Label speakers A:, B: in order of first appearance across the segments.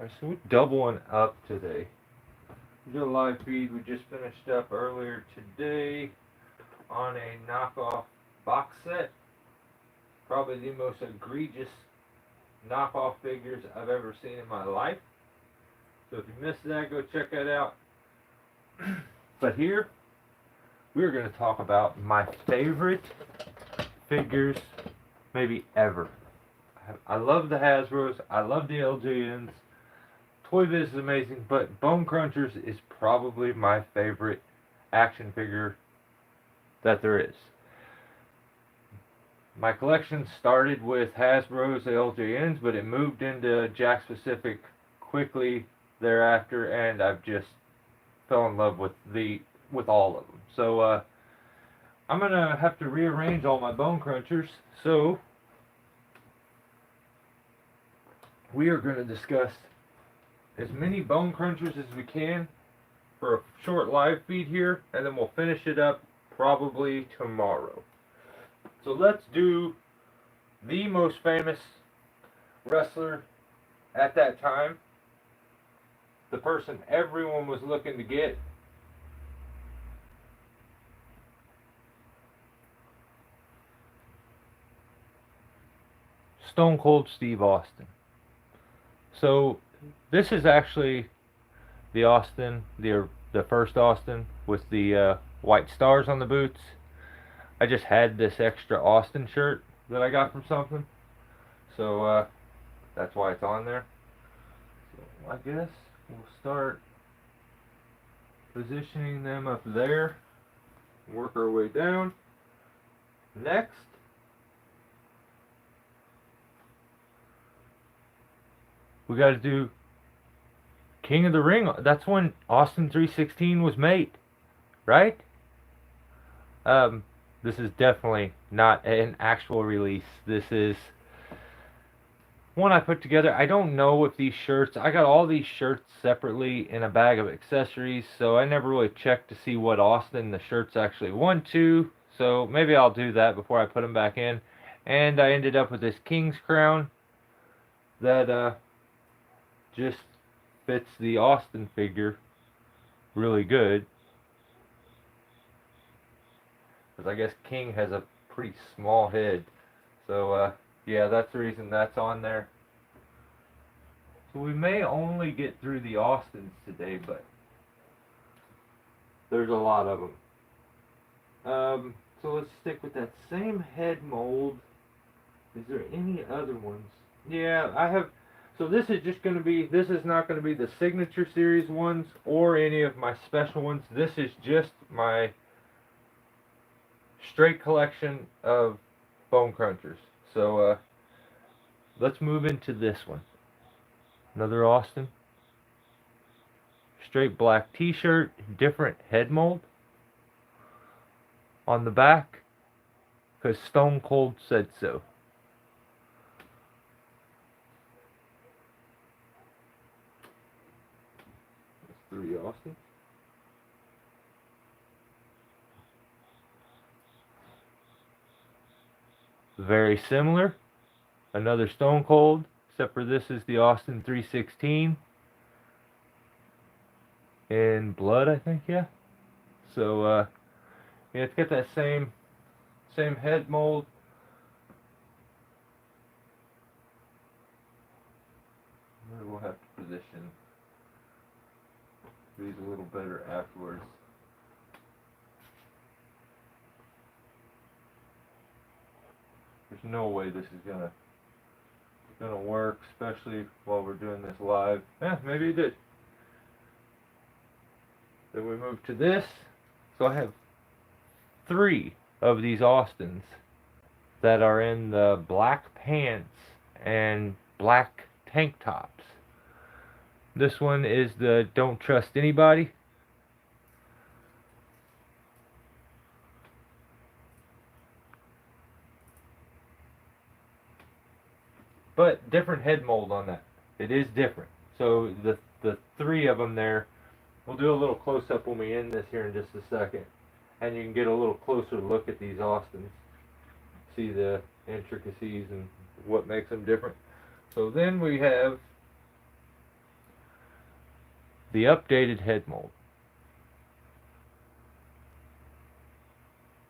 A: Alright, so we're doubling up today. We did a live feed we just finished up earlier today on a knockoff box set. Probably the most egregious knockoff figures I've ever seen in my life. So if you missed that, go check that out. But here, we're going to talk about my favorite figures maybe ever. I love the Hasbros. I love the LJNs. Toy Biz is amazing, but Bone Crunchers is probably my favorite action figure that there is. My collection started with Hasbro's LJNs, but it moved into Jakks Pacific quickly thereafter, and I've just fell in love with all of them. So I'm gonna have to rearrange all my Bone Crunchers. So we are going to discuss as many Bone Crunchers as we can for a short live feed here, and then we'll finish it up probably tomorrow. So let's do the most famous wrestler at that time, the person everyone was looking to get. Stone Cold Steve Austin. So this is actually the Austin, the first Austin with the white stars on the boots. I just had this extra Austin shirt that I got from something, so that's why it's on there. So I guess we'll start positioning them up there, work our way down. Next, we got to do King of the Ring. That's when Austin 316 was made, right? This is definitely not an actual release. This is one I put together. I don't know if these shirts, I got all these shirts separately in a bag of accessories, so I never really checked to see what Austin the shirts actually went to. So maybe I'll do that before I put them back in. And I ended up with this King's Crown that just fits the Austin figure really good. Because I guess King has a pretty small head. So, yeah, that's the reason that's on there. So we may only get through the Austins today, but there's a lot of them. So let's stick with that same head mold. Is there any other ones? Yeah, I have. So this is just going to be, this is not going to be the Signature Series ones or any of my special ones. This is just my straight collection of Bone Crunchers. So let's move into this one. Another Austin. Straight black t-shirt, different head mold on the back, because Stone Cold said so. That's 3 Austin. Very similar. Another Stone Cold, except for this is the Austin 316 in blood, I think. Yeah. So yeah, it's got that same head mold. Maybe we'll have to position these a little better afterwards. There's no way this is gonna work, especially while we're doing this live. Yeah, maybe it did. Then we move to this. So I have 3 of these Austins that are in the black pants and black tank tops. This one is the Don't Trust Anybody. But different head mold on that. It is different. So the 3 of them there, we'll do a little close up when we end this here in just a second. And you can get a little closer look at these Austins. See the intricacies and what makes them different. So then we have the updated head mold.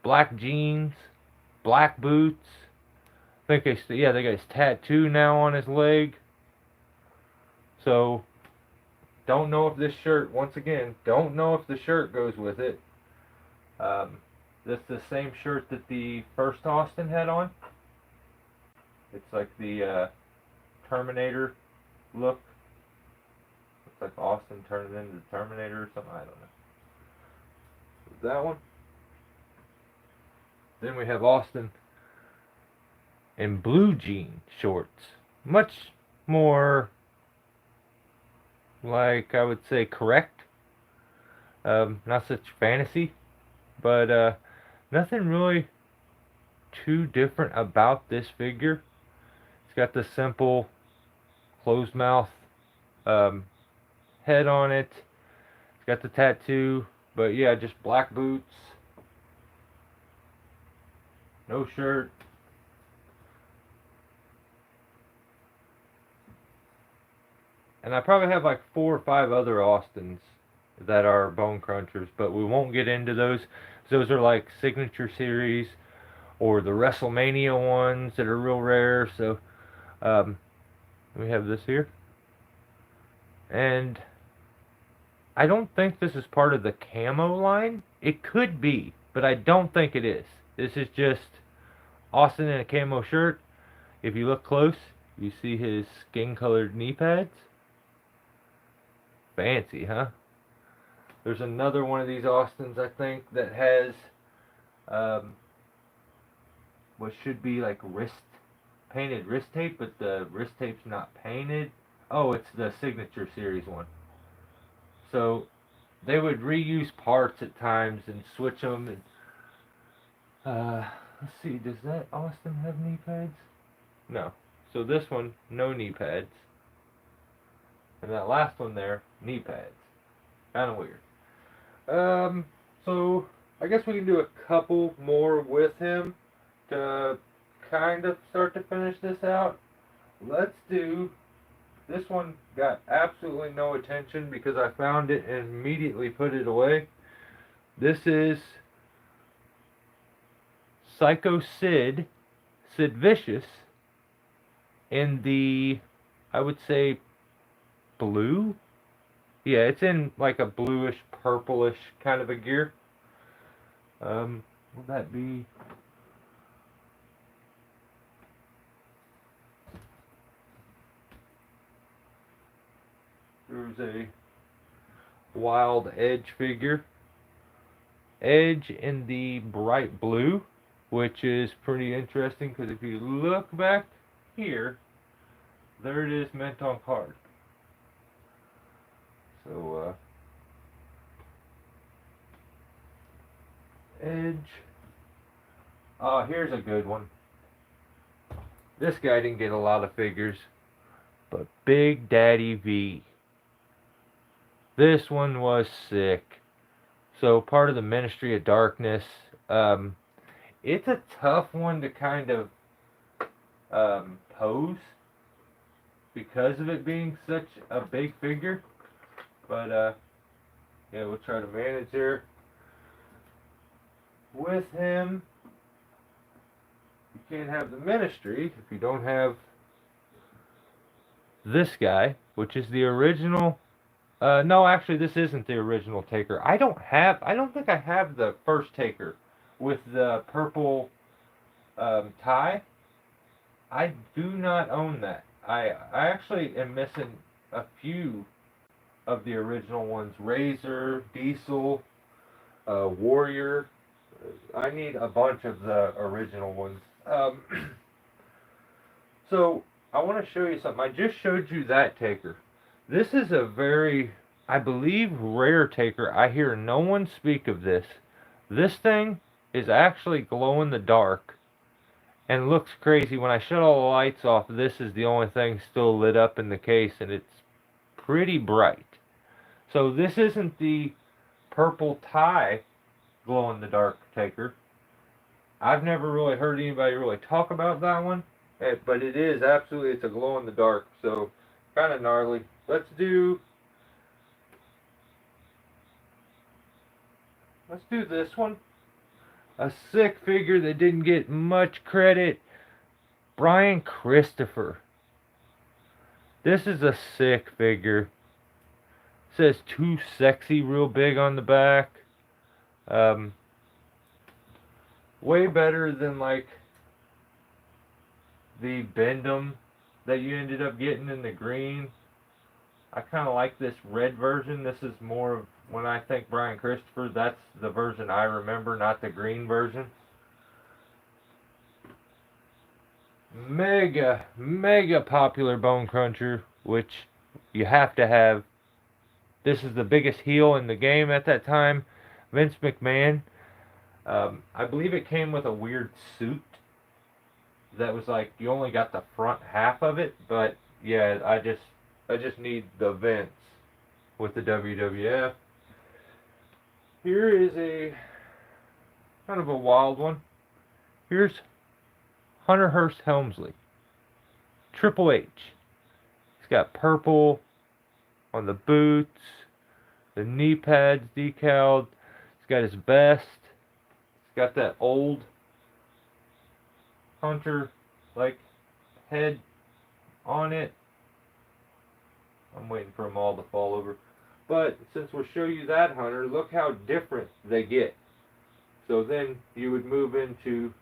A: Black jeans, black boots. I think they got his tattoo now on his leg. So, don't know if this shirt, once again, don't know if the shirt goes with it. This is the same shirt that the first Austin had on. It's like the Terminator look. Looks like Austin turned into the Terminator or something. I don't know. That one. Then we have Austin in blue jean shorts. Much more, like, I would say, correct. Not such fantasy. But nothing really too different about this figure. It's got the simple closed mouth head on it. It's got the tattoo. But yeah, just black boots. No shirt. And I probably have like 4 or 5 other Austins that are bone crunchers, but we won't get into those. Those are like signature series or the WrestleMania ones that are real rare. So we have this here. And I don't think this is part of the camo line. It could be, but I don't think it is. This is just Austin in a camo shirt. If you look close, you see his skin-colored knee pads. Fancy, huh? There's another one of these Austins, I think, that has what should be like painted wrist tape, but the wrist tape's not painted. Oh, it's the Signature Series one. So they would reuse parts at times and switch them. And let's see, does that Austin have knee pads? No. So this one, no knee pads. And that last one there, knee pads. Kind of weird. So I guess we can do a couple more with him to kind of start to finish this out. Let's do, this one got absolutely no attention because I found it and immediately put it away. This is Psycho Sid Vicious in the, I would say, blue? Yeah, it's in like a bluish, purplish kind of a gear. Will that be? There's a Wild Edge figure. Edge in the bright blue, which is pretty interesting because if you look back here, there it is mint on card. So, Edge. Here's a good one. This guy didn't get a lot of figures, but Big Daddy V. This one was sick. So, part of the Ministry of Darkness. It's a tough one to kind of pose because of it being such a big figure. But, yeah, we'll try to manage here. With him, you can't have the Ministry if you don't have this guy, which is the original. No, actually, this isn't the original Taker. I don't think I have the first Taker with the purple tie. I do not own that. I actually am missing a few of the original ones. Razor, Diesel, Warrior. I need a bunch of the original ones. So, I want to show you something. I just showed you that Taker. This is a very, I believe, rare Taker. I hear no one speak of this. This thing is actually glow in the dark and looks crazy. When I shut all the lights off, this is the only thing still lit up in the case, and it's pretty bright. So this isn't the purple tie glow in the dark Taker. I've never really heard anybody really talk about that one, but it is absolutely, it's a glow in the dark, so kind of gnarly. Let's do let's do this one. A sick figure that didn't get much credit. Brian Christopher. This is a sick figure. It says too sexy real big on the back. Way better than like the Bendham that you ended up getting in the green. I kind of like this red version. This is more of, when I think Brian Christopher, that's the version I remember, not the green version. Mega popular Bone Cruncher, which you have to have. This is the biggest heel in the game at that time, Vince McMahon. I believe it came with a weird suit that was like, you only got the front half of it, but yeah, I just need the Vince with the WWF. Here is a kind of a wild one. Here's Hunter Hearst Helmsley, Triple H. He's got purple on the boots, the knee pads decaled. He's got his vest. He's got that old Hunter like head on it. I'm waiting for them all to fall over. But since we'll show you that Hunter, look how different they get. So then you would move into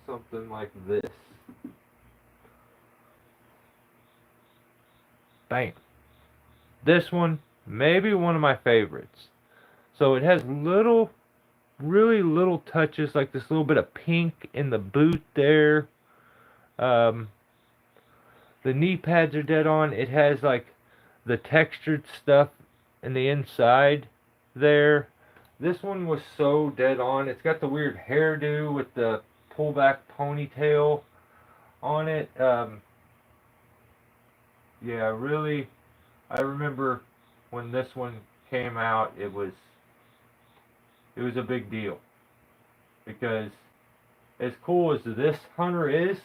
A: something like this. Bam. This one, maybe one of my favorites. So it has really little touches, like this little bit of pink in the boot there. The knee pads are dead on. It has like the textured stuff in the inside there. This one was so dead on. It's got the weird hairdo with the pullback ponytail on it. Yeah, really, I remember when this one came out, it was a big deal, because as cool as this Hunter is,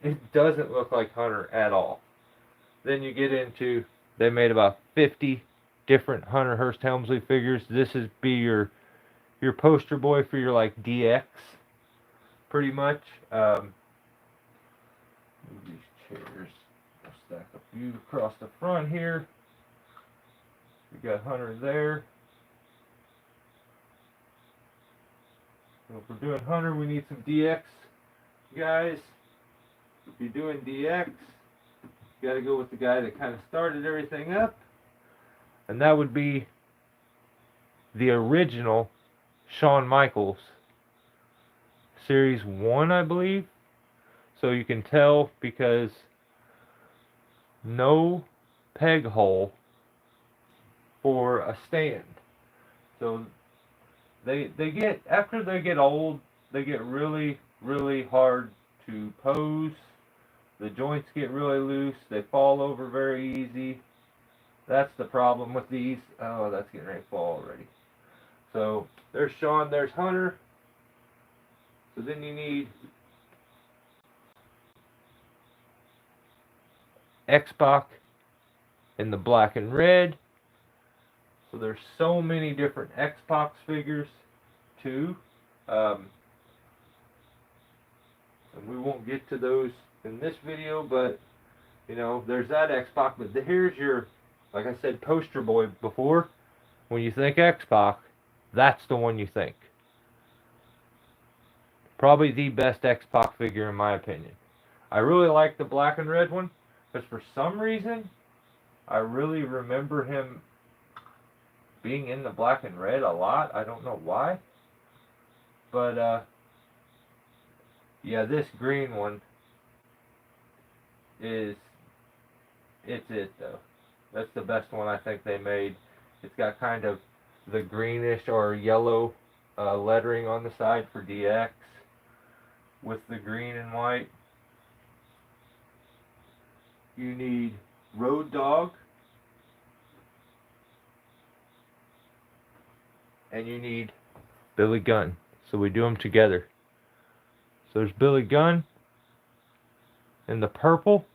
A: it doesn't look like Hunter at all. Then you get into, they made about 50 different Hunter Hearst Helmsley figures. This is be your poster boy for your like DX, pretty much. Move these chairs. I'll stack a few across the front here. We got Hunter there. So if we're doing Hunter, we need some DX, guys. If you're doing DX, you got to go with the guy that kind of started everything up, and that would be the original Shawn Michaels, Series 1, I believe. So you can tell because no peg hole for a stand. So they get, after they get old, they get really hard to pose. The joints get really loose. They fall over very easy. That's the problem with these. Oh, that's getting ready to fall already. So there's Shawn, there's Hunter. So then you need X-Pac in the black and red. So there's so many different X-Pac figures too. And we won't get to those in this video, but you know, there's that X-Pac. But here's your, like I said, poster boy before. When you think X-Pac, that's the one you think. Probably the best X-Pac figure in my opinion. I really like the black and red one, because for some reason, I really remember him being in the black and red a lot. I don't know why. But, yeah, this green one it's it though. That's the best one I think they made. It's got kind of the greenish or yellow lettering on the side for DX with the green and white. You need Road Dogg, and you need Billy Gunn. So we do them together. So there's Billy Gunn in the purple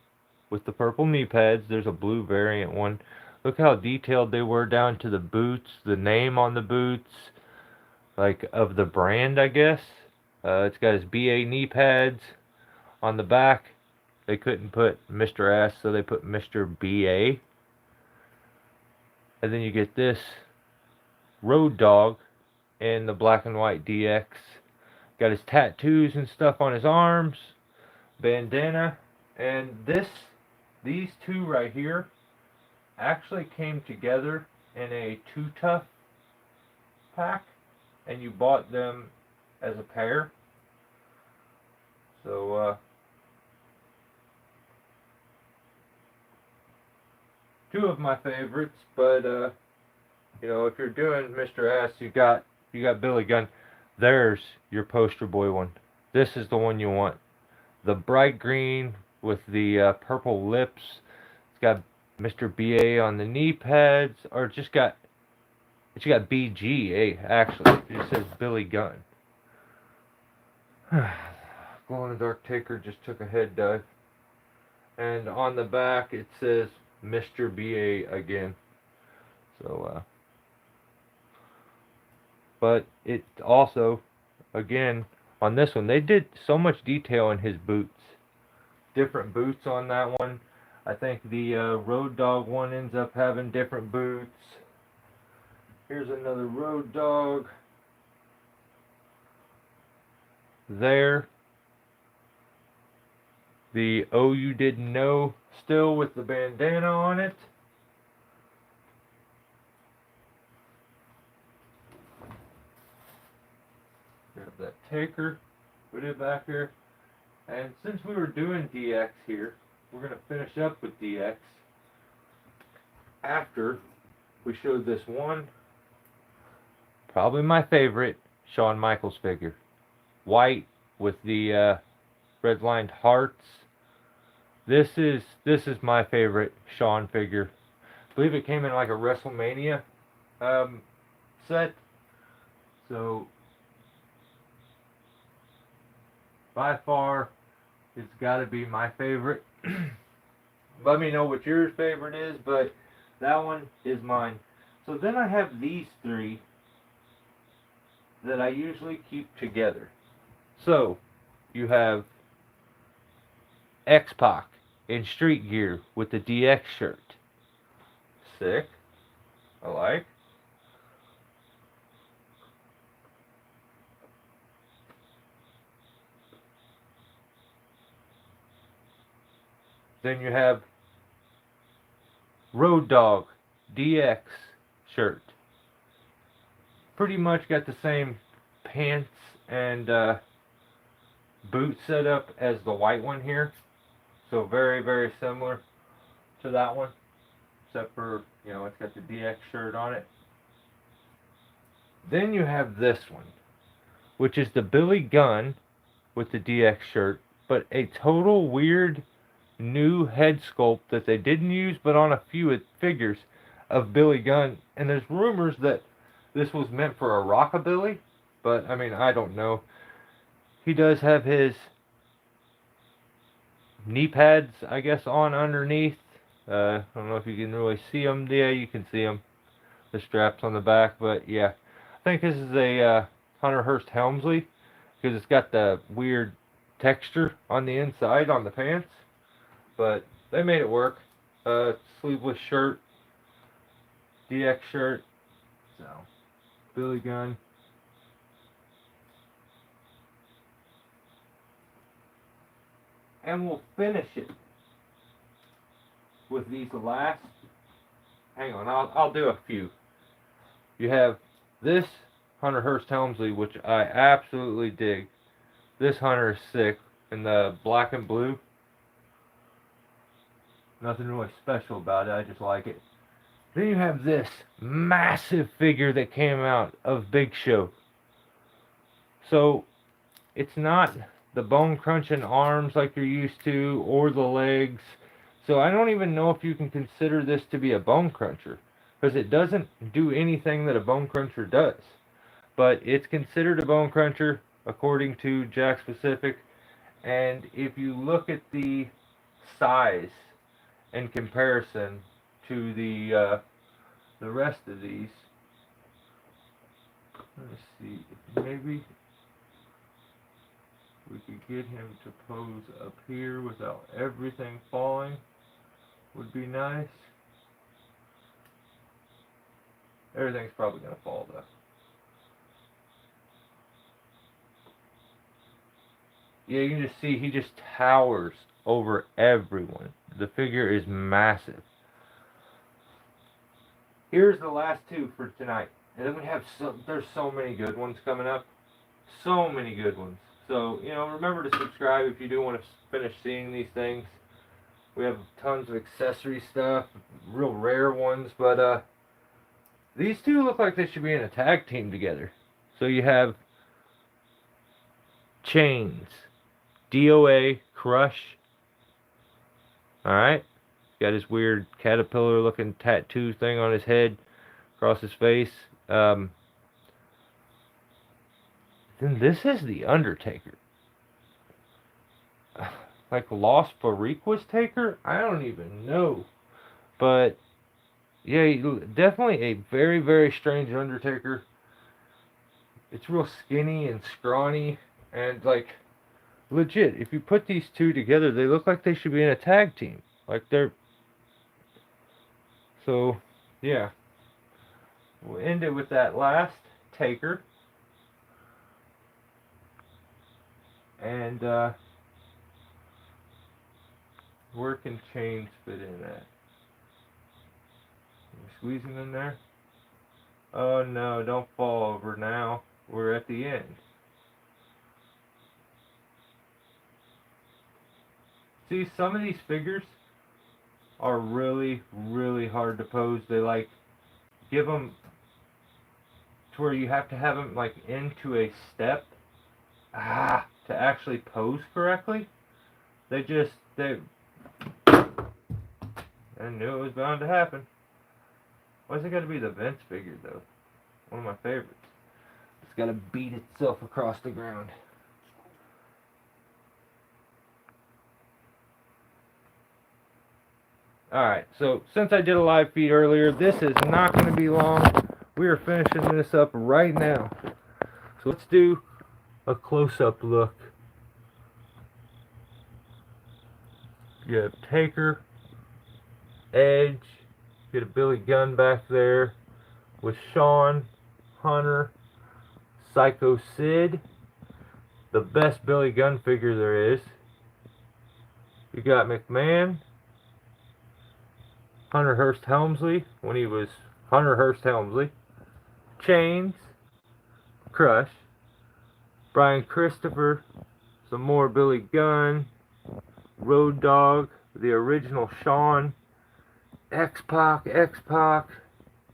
A: with the purple knee pads. There's a blue variant one Look how detailed they were down to the boots, the name on the boots, like of the brand, I guess. It's got his BA knee pads on the back. They couldn't put Mr. S, so they put Mr. BA. And then you get this Road Dog in the black and white DX. Got his tattoos and stuff on his arms, bandana, and these two right here actually came together in a Two Tough pack, and you bought them as a pair. So two of my favorites, but you know, if you're doing Mr. S, you got Billy Gunn. There's your poster boy one. This is the one you want. The bright green with the purple lips. It's got Mr. BA on the knee pads, or it's got BGA actually. It just says Billy Gunn. Glow in the Dark Taker just took a head dive, and on the back it says Mr. BA again. So, but it also, again, on this one, they did so much detail in his boots. Different boots on that one. I think the Road Dog one ends up having different boots. Here's another Road Dog. There. The Oh You Didn't Know still with the bandana on it. Grab that Taker, put it back here. And since we were doing DX here, we're going to finish up with DX after we showed this one, probably my favorite, Shawn Michaels figure. White with the red lined hearts. This is my favorite Shawn figure. I believe it came in like a WrestleMania set. So by far, it's got to be my favorite. Let me know what your favorite is, but that one is mine. So then I have these three that I usually keep together. So you have X-Pac in street gear with the DX shirt. Sick. I like. Then you have Road Dog DX shirt. Pretty much got the same pants and boot setup as the white one here. So very, very similar to that one. Except for, you know, it's got the DX shirt on it. Then you have this one, which is the Billy Gunn with the DX shirt, but a total weird new head sculpt that they didn't use but on a few figures of Billy Gunn. And there's rumors that this was meant for a rockabilly, but I mean, I don't know. He does have his knee pads, I guess, on underneath. I don't know if you can really see them. Yeah, you can see them. The straps on the back, but yeah. I think this is a Hunter Hearst Helmsley because it's got the weird texture on the inside on the pants. But they made it work. Sleeveless shirt, DX shirt. So, Billy Gunn. And we'll finish it with these last. Hang on, I'll do a few. You have this Hunter Hearst Helmsley, which I absolutely dig. This Hunter is sick in the black and blue. Nothing really special about it, I just like it. Then you have this massive figure that came out of Big Show. So, it's not the bone crunching arms like you're used to, or the legs. So I don't even know if you can consider this to be a bone cruncher, because it doesn't do anything that a bone cruncher does. But it's considered a bone cruncher according to Jakks Pacific. And if you look at the size in comparison to the rest of these. Let me see, maybe we could get him to pose up here without everything falling. Would be nice. Everything's probably gonna fall though. Yeah, you can just see he just towers over everyone. The figure is massive. Here's the last two for tonight. And then we have there's so many good ones coming up. So many good ones. So, remember to subscribe if you do want to finish seeing these things. We have tons of accessory stuff, real rare ones, but these two look like they should be in a tag team together. So you have Chains, DOA, Crush. Alright. Got his weird caterpillar looking tattoo thing on his head, across his face. Then this is The Undertaker. Like Los Boricuas Taker? I don't even know. But, yeah, definitely a very, very strange Undertaker. It's real skinny and scrawny. And, like, legit, if you put these two together, they look like they should be in a tag team. Like, they're... So, yeah. We'll end it with that last Taker. And, where can Chains fit in at? Squeezing in there? Oh no, don't fall over now. We're at the end. See, some of these figures are really, really hard to pose. They give them to where you have to have them into a step to actually pose correctly. I knew it was bound to happen. Why's it got to be the Vince figure, though? One of my favorites. It's got to beat itself across the ground. Alright, so since I did a live feed earlier, this is not going to be long. We are finishing this up right now. So let's do a close-up look. You have Taker, Edge, you get a Billy Gunn back there with Shawn, Hunter, Psycho Sid, the best Billy Gunn figure there is. You got McMahon, Hunter Hearst Helmsley when he was Hunter Hearst Helmsley, Chains, Crush, Brian Christopher, some more Billy Gunn, Road Dogg, the original Shawn, X-Pac,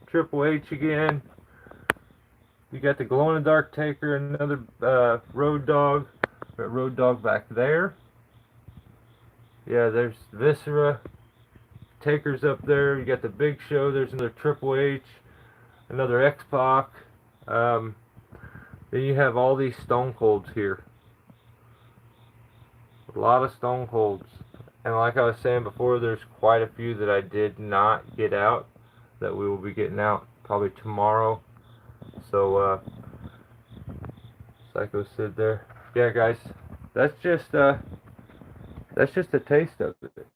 A: Triple H again. You got the glow-in-the-dark Taker, another Road Dogg. Got Road Dogg back there. Yeah, there's Viscera. Taker's up there. You got the Big Show. There's another Triple H. Another X-Pac. Then you have all these Stone Colds here. A lot of Stone Colds. And like I was saying before, there's quite a few that I did not get out that we will be getting out probably tomorrow. So, Psycho Sid there. Yeah, guys, that's just a taste of it.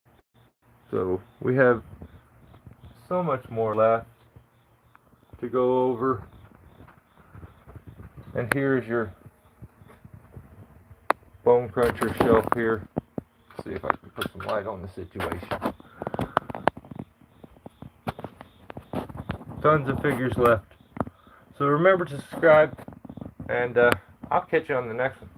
A: So we have so much more left to go over. And here's your Bone Cruncher shelf here. Let's see if I can put some light on the situation. Tons of figures left. So remember to subscribe, and I'll catch you on the next one.